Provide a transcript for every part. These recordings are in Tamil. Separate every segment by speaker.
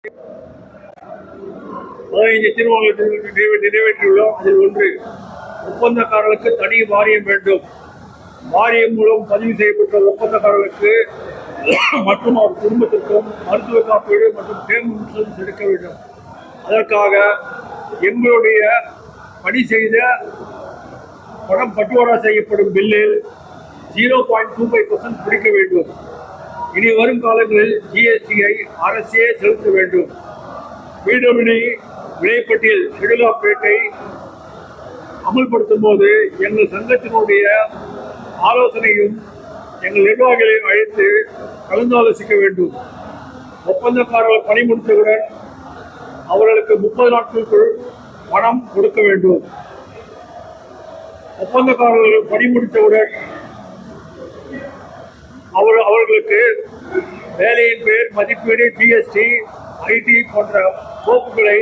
Speaker 1: 15 தீர்மானங்களை நிறைவேற்றியுள்ளோம். அதில் ஒன்று, ஒப்பந்தக்காரர்களுக்கு தனி வாரியம் வேண்டும். வாரியம் மூலம் பதிவு செய்யப்பட்ட ஒப்பந்தக்காரர்களுக்கு மற்றும் அவர் குடும்பத்திற்கும் மருத்துவ காப்பீடு மற்றும் டேர்ம் இன்சூரன்ஸ் எடுக்க வேண்டும். அதற்காக எங்களுடைய பணி செய்த பணம் பட்டுவாடா செய்யப்படும் பில்லில் 0.25% பிடிக்க வேண்டும். இனி வரும் காலங்களில் ஜிஎஸ்டியை அரசே செலுத்த வேண்டும். பிடபிள்யூ விலைப்பட்டியல் ஷெட்யூல் ஆஃப் ரேட்டை அமல்படுத்தும் போது எங்கள் சங்கத்தினுடைய ஆலோசனையும் எங்கள் நிர்வாகிகளையும் அழைத்து கலந்தாலோசிக்க வேண்டும். ஒப்பந்தக்காரர்கள் பணி முடித்தவுடன் அவர்களுக்கு 30 நாட்களுக்குள் பணம் கொடுக்க வேண்டும். ஒப்பந்தக்காரர்கள் பணி முடித்தவுடன் அவர்களுக்கு வேலையின் பெயர், மதிப்பீடு, ஜிஎஸ்டி, ஐடி போன்ற கோப்புகளை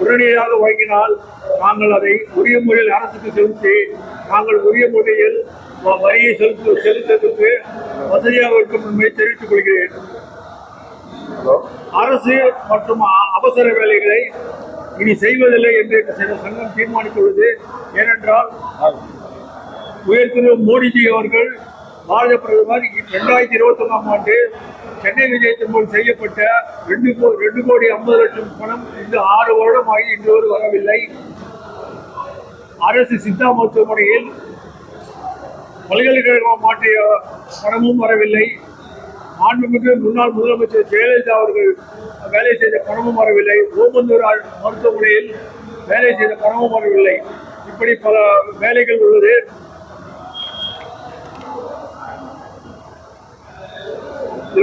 Speaker 1: உடனடியாக வழங்கினால் நாங்கள் அதை உரிய முறையில் அரசுக்கு செலுத்தி நாங்கள் உரிய முறையில் வரியை செலுத்துவதற்கு வசதியாக இருக்கும் என்பதை தெரிவித்துக் கொள்கிறேன். அரசு மற்றும் அவசர வேலைகளை இனி செய்வதில்லை என்று சங்கம் தீர்மானித்துள்ளது. ஏனென்றால் உயர்திரு மோடிஜி அவர்கள் பாரத பிரதமர் 2021ஆம் ஆண்டு சென்னை விஜயத்தின் போது செய்யப்பட்ட 2,50,00,000 பணம் இந்த 6 வருடம் ஆகி இன்று வரை வரவில்லை. அரசு சித்தா மருத்துவமனையில் பல்கலைக்கழகம் மாற்றிய பணமும் வரவில்லை. மாண்புமிகு முன்னாள் முதலமைச்சர் ஜெயலலிதா அவர்கள் வேலை செய்த பணமும் வரவில்லை. ஓமந்தூர் மருத்துவமனையில் வேலை செய்த பணமும் வரவில்லை. இப்படி பல வேலைகள் உள்ளது.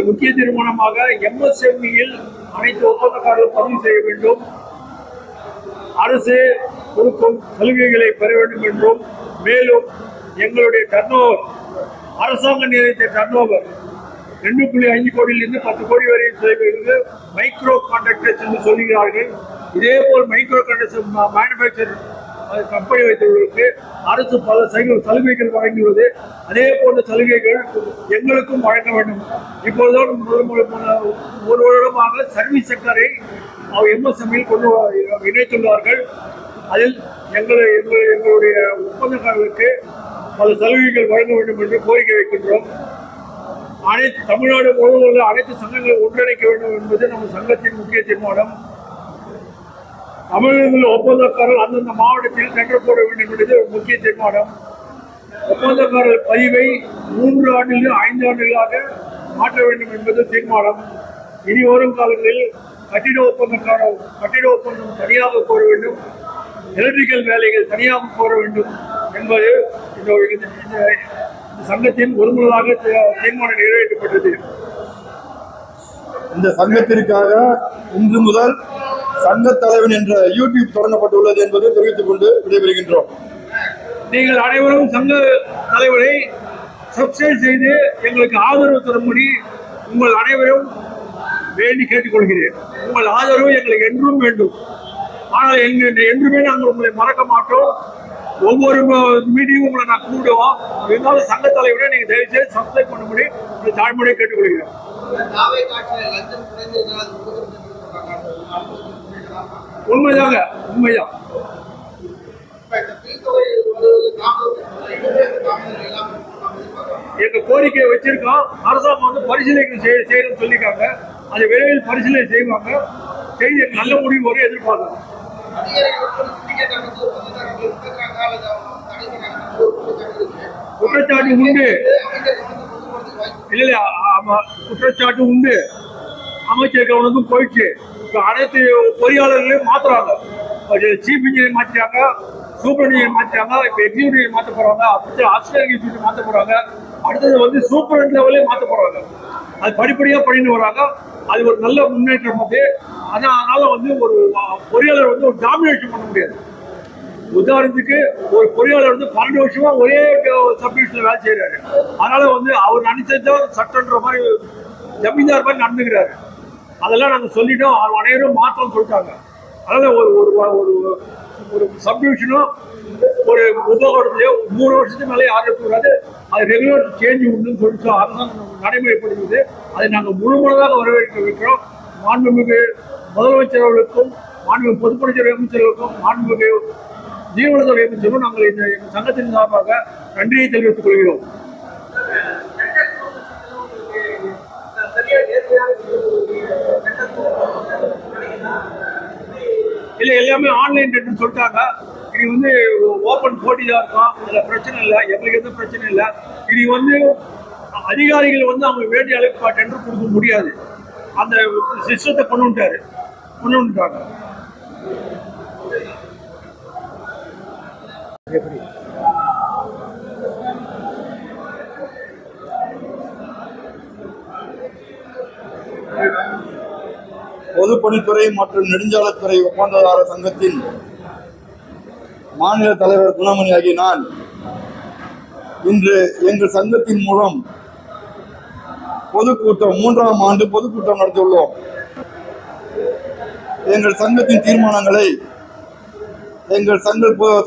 Speaker 1: முக்கிய தீர்மானமாக எம்எஸ்எம்இயில் அனைத்து ஒப்பந்தக்காரர்கள் பதிவு செய்ய வேண்டும். அரசு கொடுக்கும் சலுகைகளை பெற வேண்டும் என்றும், மேலும் எங்களுடைய டர்ன்ஓவர், அரசாங்க நிலையத்தை டர்ன்ஓவர் 2.5 கோடியிலிருந்து 10 கோடி வரை செய்வது மைக்ரோ கான்ட்ராக்டர்ஸ் என்று சொல்கிறார்கள். இதேபோல் மைக்ரோ கான்ட்ராக்டர் மேனுபேக்சர் கம்பெனி வைத்தவர்களுக்கு அரசு பல சலுகைகள் வழங்கியுள்ளது. அதே போன்ற சலுகைகள் எங்களுக்கும் வழங்க வேண்டும். இப்போதுதான் ஒரு வருடமாக சர்வீஸ் செக்டரை எம்எஸ்எம்இல் கொண்டு இணைத்துள்ளார்கள். அதில் எங்களுடைய ஒப்பந்தக்காரர்களுக்கு பல சலுகைகள் வழங்க வேண்டும் என்று கோரிக்கை வைக்கின்றோம். தமிழ்நாடு முழுவதும் உள்ள அனைத்து சங்கங்களை ஒன்றிணைக்க வேண்டும் என்பது நம்ம சங்கத்தின் முக்கிய தீர்மானம். தமிழகத்தில் ஒப்பந்தக்காரர்கள் அந்தந்த மாவட்டத்தில் டெண்டர் போட வேண்டும் என்பது ஒரு முக்கிய தீர்மானம். ஒப்பந்தக்காரர்கள் பதிவை 3 ஆண்டுகளில் 5 ஆண்டுகளாக மாற்ற வேண்டும் என்பது தீர்மானம். இனி வரும் காலங்களில் கட்டிட ஒப்பந்தம் தனியாக கோர வேண்டும், எலக்ட்ரிக்கல் வேலைகள் தனியாக கோர வேண்டும் என்பது இந்த சங்கத்தின் ஒருமுறையாக தீர்மானம் நிறைவேற்றப்பட்டது.
Speaker 2: இந்த சங்கத்திற்காக இன்று முதல் சங்க தலைவன் என்ற யூடியூப் தொடங்கப்பட்டுள்ளது என்பதை தெரிவித்துக் கொண்டு விடைபெறுகின்றோம்.
Speaker 1: நீங்கள் அனைவரும் சங்க தலைவரை சப்ஸ்கிரைப் செய்து எங்களுக்கு ஆதரவு தரும்படி உங்கள் அனைவரும் வேண்டி கேட்டுக்கொள்கிறேன். உங்கள் ஆதரவு எங்களுக்கு என்றும் வேண்டும். ஆனால் என்றுமே நாங்கள் உங்களை மறக்க மாட்டோம். ஒவ்வொரு மீட்டிங்கும் உங்களை நான் கூப்பிடுவோம். இருந்தாலும் சங்க தலைவரை நீங்கள் தயவுசெய்து சப்ஸ்கிரைப் பண்ணும்படி உங்களை தாழ்மையை கேட்டுக்கொள்கிறேன். உண்மைதாங்க, உண்மைதான். எங்க கோரிக்கையை வச்சிருக்கோம். அரசாங்கம் வந்து பரிசீலனை செய்யணும்னு சொல்லியிருக்காங்க. அதை விரைவில் பரிசீலனை செய்வாங்க. செய்தி நல்ல முடிவு வரை எதிர்பார்க்கணும். குற்றச்சாட்டு உண்டு, இல்ல ஆமா, குற்றச்சாட்டு உண்டு. அமைச்சர் கவனத்தும் போயிடுச்சு. இப்போ அனைத்து பொறியாளர்களையும் மாற்றுறாங்க. சீஃப் இன்ஜினியர் மாற்றிட்டாங்க, சூப்பர் இன்ஜினியர் மாற்றிட்டாங்க, இப்போ எக்ஸிக்யூட்டிவ் மாற்ற போகிறாங்க, அசிஸ்டன்ட் எக்ஸிக்யூட்டிவ் மாற்ற போகிறாங்க, அடுத்தது வந்து சூப்பரண்ட் லெவலே மாற்ற போகிறாங்க. அது படிப்படியாக பண்ணிட்டு வராங்க. அது ஒரு நல்ல முன்னேற்றம். அது அதனால வந்து ஒரு பொறியாளர் வந்து ஒரு டாமினேஷன் பண்ண முடியாது. உதாரணத்துக்கு ஒரு பொறியாளர் வந்து 12 வருஷமா ஒரே சப்டிவிஷன்ல வேலை செய்யறாரு. அதனால வந்து அவர் நினைச்சதான் சட்டன்ற மாதிரி ஜமீன்தார் மாதிரி நடந்துக்கிறாரு. அதெல்லாம் நாங்கள் சொல்லிட்டோம். அனைவரும் மாற்றம் சொல்லிட்டாங்க. அதனால ஒரு சப்டிவிஷனும் ஒரு உபகரணத்திலேயோ 3 வருஷத்துக்கு மேலே யாரும் இருக்கக்கூடாது. அது ரெகுலர் சேஞ்ச் உண்டுன்னு சொல்லிட்டு அரசாங்கம் நடைமுறைப்படுத்துது. அதை நாங்கள் முழுமையாக வரவேற்க வைக்கிறோம். மாண்புமிகு முதலமைச்சர் அவர்களுக்கும் மாண்புமிகு பொதுப்பணித்துறை அமைச்சர்களுக்கும் மாண்புமிகு நீர்வளத்துறை அமைச்சரும் நாங்கள் இந்த எங்கள் சங்கத்தின் சார்பாக நன்றியை தெரிவித்துக் கொள்கிறோம். இல்லை, எல்லாமே ஆன்லைன் டெண்டர் சொல்லிட்டாங்க. இது வந்து ஓப்பன் போட்டி தான் இருக்கும், அதில் பிரச்சனை இல்லை, எங்களுக்கு எந்த பிரச்சனை இல்லை. இது வந்து அதிகாரிகள் வந்து அவங்க வேண்டிய அளவுக்கு டெண்டர் கொடுக்க முடியாது, அந்த சிஸ்டத்தை கொண்டு வந்துட்டாங்க. எப்படி
Speaker 2: பொதுப்பணித்துறை மற்றும் நெடுஞ்சாலைத்துறை ஒப்பந்ததாரர் சங்கத்தின் மாநில தலைவர் குணமணி ஆகிய நான் இன்று எங்கள் சங்கத்தின் மூலம் பொதுக்கூட்டம் 3ஆம் ஆண்டு பொதுக்கூட்டம் நடத்தியுள்ளோம். எங்கள் சங்கத்தின் தீர்மானங்களை எங்கள்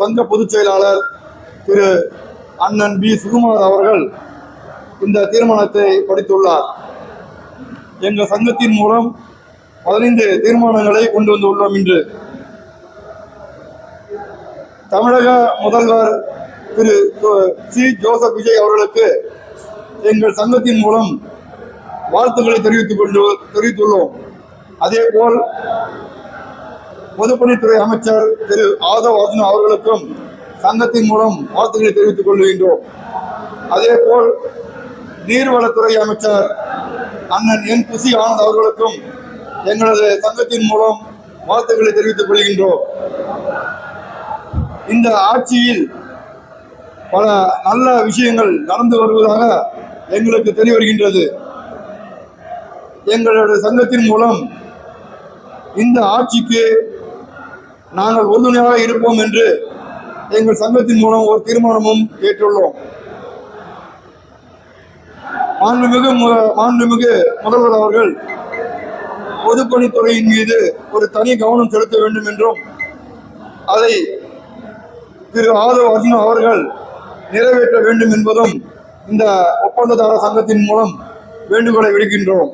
Speaker 2: சங்க பொதுச் செயலாளர் திரு அண்ணன் பி சுகுமார் அவர்கள் இந்த தீர்மானத்தை படித்துள்ளார். எங்கள் சங்கத்தின் மூலம் 15 தீர்மானங்களை கொண்டு வந்துள்ளோம். இன்று தமிழக முதல்வர் திரு சி ஜோசப் விஜய் அவர்களுக்கு எங்கள் சங்கத்தின் மூலம் வாழ்த்துக்களை தெரிவித்துள்ளோம். அதேபோல் பொதுப்பணித்துறை அமைச்சர் திரு ஆதவ் அர்ஜுனா அவர்களுக்கும் சங்கத்தின் மூலம் வாழ்த்துக்களை தெரிவித்துக் கொள்கின்றோம். அதேபோல் நீர்வளத்துறை அமைச்சர் அண்ணன் என் புசி ஆனந்த் அவர்களுக்கும் எங்களது சங்கத்தின் மூலம் வாழ்த்துக்களை தெரிவித்துக் கொள்கின்றோம். இந்த ஆட்சியில் பல நல்ல விஷயங்கள் நடந்து வருவதாக எங்களுக்கு தெரிய வருகின்றது. எங்களுடைய சங்கத்தின் மூலம் இந்த ஆட்சிக்கு நாங்கள் உறுதுணையாக இருப்போம் என்று எங்கள் சங்கத்தின் மூலம் ஒரு தீர்மானமும் ஏற்றுள்ளோம். மாண்புமிகு முதல்வர் அவர்கள் பொதுப்பணித்துறையின் மீது ஒரு தனி கவனம் செலுத்த வேண்டும் என்றும் அதை திரு ஆதவ் அர்ஜுனா அவர்கள் நிறைவேற்ற வேண்டும் என்பதும் இந்த ஒப்பந்ததாரர் சங்கத்தின் மூலம் வேண்டுகோளை விடுக்கின்றோம்.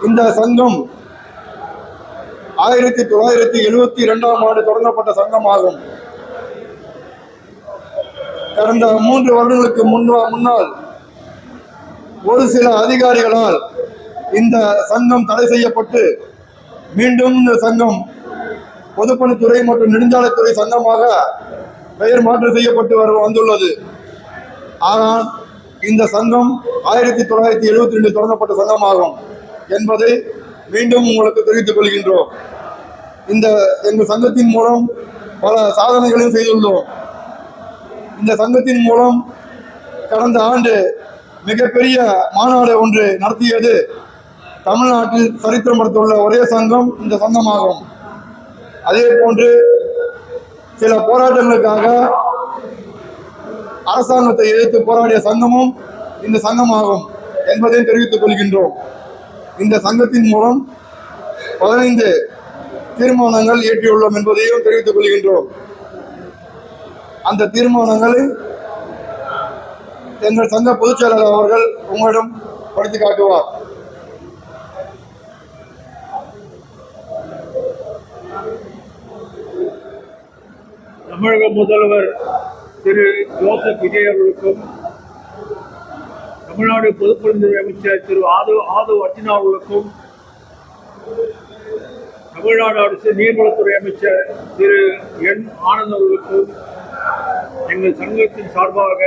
Speaker 2: இந்த சங்கம் 1972ஆம் ஆண்டு தொடங்கப்பட்ட சங்கமாகும். கடந்த 3 வருடங்களுக்கு முன்னால் ஒரு சில அதிகாரிகளால் இந்த சங்கம் தடை செய்யப்பட்டு மீண்டும் இந்த சங்கம் பொதுப்பணித்துறை மற்றும் நெடுஞ்சாலைத்துறை சங்கமாக பெயர் மாற்றம் செய்யப்பட்டு வந்துள்ளது. ஆனால் இந்த சங்கம் 1972 தொடங்கப்பட்ட சங்கமாகும் என்பதை மீண்டும் உங்களுக்கு தெரிவித்துக் கொள்கின்றோம். எங்கள் சங்கத்தின் மூலம் பல சாதனைகளையும் செய்துள்ளோம். இந்த சங்கத்தின் மூலம் கடந்த ஆண்டு மிகப்பெரிய மாநாடு ஒன்று நடத்தியது தமிழ்நாட்டில் சரித்திரம் படுத்துள்ள ஒரே சங்கம் இந்த சங்கமாகும். அதே போன்று சில போராட்டங்களுக்காக அரசாங்கத்தை எதிர்த்து போராடிய சங்கமும் இந்த சங்கமாகும் என்பதையும் தெரிவித்துக் கொள்கின்றோம். இந்த சங்கத்தின் மூலம் 15 தீர்மானங்கள் இயற்றியுள்ளோம் என்பதையும் தெரிவித்துக் கொள்கின்றோம். அந்த தீர்மானங்களை எங்கள் சங்க பொதுச் செயலாளர் அவர்கள் உங்களிடம் படித்து காட்டுவார்.
Speaker 1: தமிழக முதல்வர் திரு ஜோசப் விஜய் அவர்களுக்கும் தமிழ்நாடு பொதுப்பணித்துறை அமைச்சர் திரு ஆதவ் அர்ஜுனா அவர்களுக்கும் தமிழ்நாடு அரசு நீர்வளத்துறை அமைச்சர் திரு என் ஆனந்த் அவர்களுக்கும் எங்கள் சங்கத்தின் சார்பாக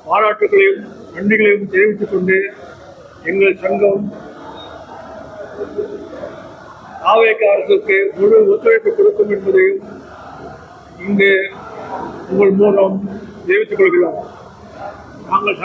Speaker 1: பாராட்டுகளையும் நன்றிகளையும் தெரிவித்துக் கொண்டு எங்கள் சங்கம் தாவேக அரசுக்கு முழு ஒத்துழைப்பு கொடுக்கும் என்பதையும் இங்கு உங்கள் மூலம் தெரிவித்துக் கொள்கிறோம். நாங்கள்